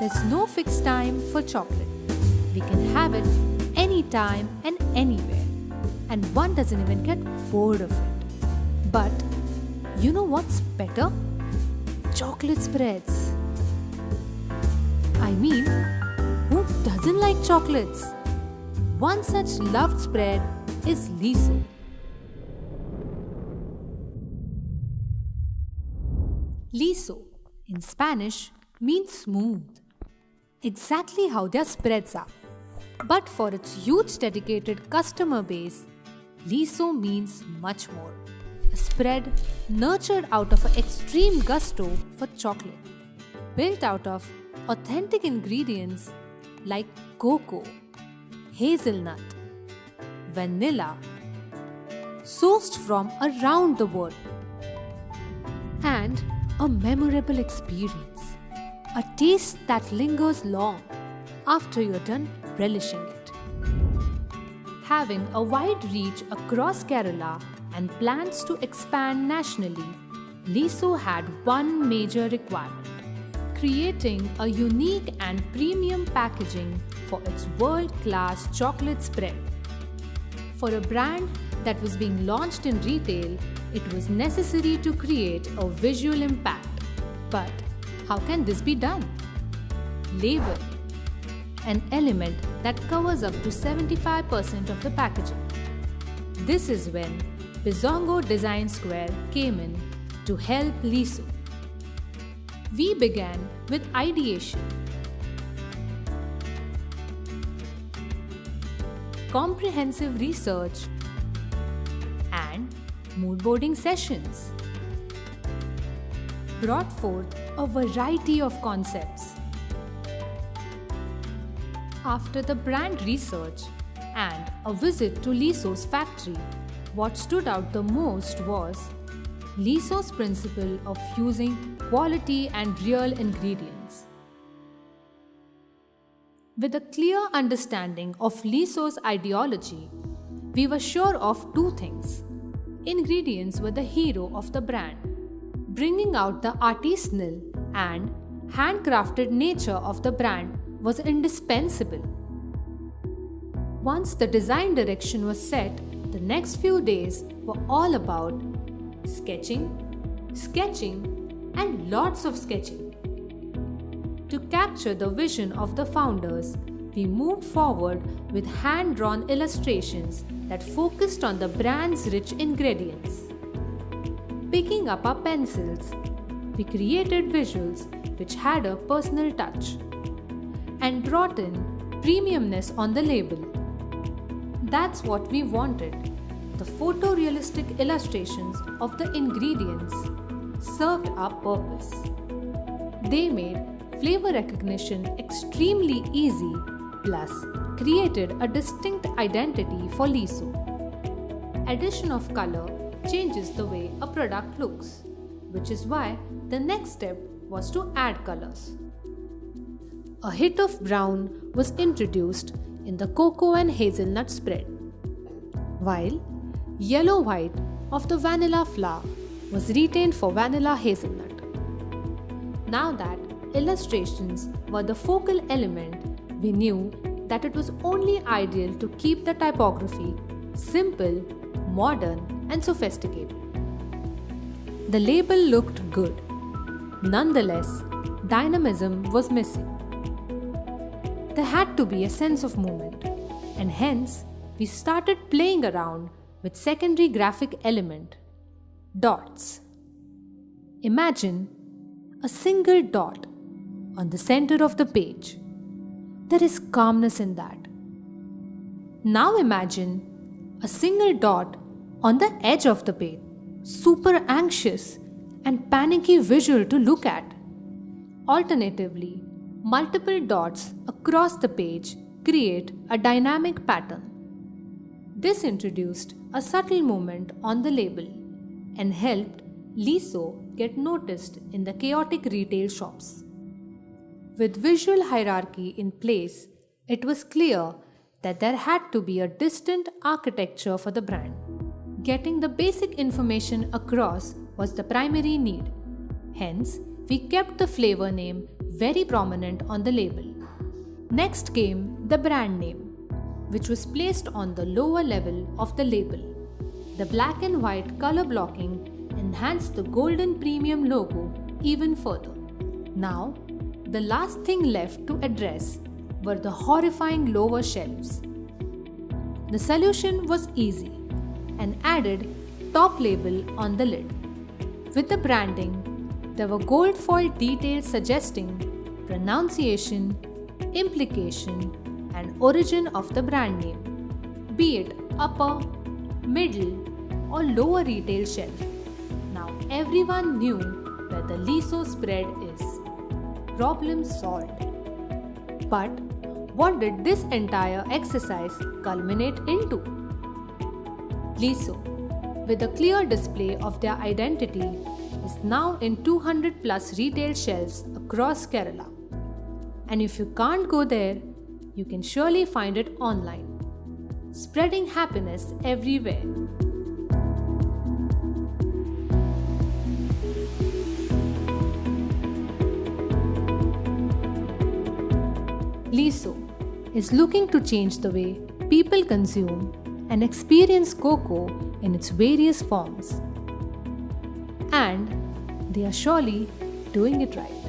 There's no fixed time for chocolate. We can have it anytime and anywhere. And one doesn't even get bored of it. But you know what's better? Chocolate spreads. I mean, who doesn't like chocolates? One such loved spread is Liso. Liso, in Spanish, means smooth. Exactly how their spreads are. But for its huge dedicated customer base, Liso means much more. A spread nurtured out of an extreme gusto for chocolate, built out of authentic ingredients like cocoa, hazelnut, vanilla, sourced from around the world, and a memorable experience, a taste that lingers long after you're done relishing it. Having a wide reach across Kerala and plans to expand nationally, Liso had one major requirement: creating a unique and premium packaging for its world-class chocolate spread. For a brand that was being launched in retail, it was necessary to create a visual impact. But how can this be done? Label, an element that covers up to 75% of the packaging. This is when Bizongo Design Square came in to help Liso. We began with ideation, comprehensive research, and moodboarding sessions. Brought forth a variety of concepts. After the brand research and a visit to Liso's factory, what stood out the most was Liso's principle of using quality and real ingredients. With a clear understanding of Liso's ideology, we were sure of two things. Ingredients were the hero of the brand, bringing out the artisanal and handcrafted nature of the brand was indispensable. Once the design direction was set, the next few days were all about sketching, and lots of sketching. To capture the vision of the founders, we moved forward with hand-drawn illustrations that focused on the brand's rich ingredients. Picking up our pencils, we created visuals which had a personal touch and brought in premiumness on the label. That's what we wanted. The photorealistic illustrations of the ingredients served our purpose. They made flavor recognition extremely easy, plus created a distinct identity for Liso. Addition of color changes the way a product looks, which is why the next step was to add colors. A hit of brown was introduced in the cocoa and hazelnut spread, while yellow-white of the vanilla flour was retained for vanilla hazelnut. Now that illustrations were the focal element, we knew that it was only ideal to keep the typography simple, modern, and sophisticated. The label looked good. Nonetheless, dynamism was missing. There had to be a sense of movement, and hence we started playing around with secondary graphic element, dots. Imagine a single dot on the center of the page. There is calmness in that. Now imagine a single dot on the edge of the page, super anxious and panicky visual to look at. Alternatively, multiple dots across the page create a dynamic pattern. This introduced a subtle movement on the label and helped Liso get noticed in the chaotic retail shops. With visual hierarchy in place, it was clear that there had to be a distinct architecture for the brand. Getting the basic information across was the primary need. Hence, we kept the flavor name very prominent on the label. Next came the brand name, which was placed on the lower level of the label. The black and white color blocking enhanced the golden premium logo even further. Now, the last thing left to address were the horrifying lower shelves. The solution was easy and added top label on the lid. With the branding, there were gold foil details suggesting pronunciation, implication, and origin of the brand name, be it upper, middle, or lower retail shelf. Now everyone knew where the Liso spread is. Problem solved. But what did this entire exercise culminate into? Liso, with a clear display of their identity, is now in 200 plus retail shelves across Kerala. And if you can't go there, you can surely find it online. Spreading happiness everywhere. Liso is looking to change the way people consume and experience cocoa in its various forms. And they are surely doing it right.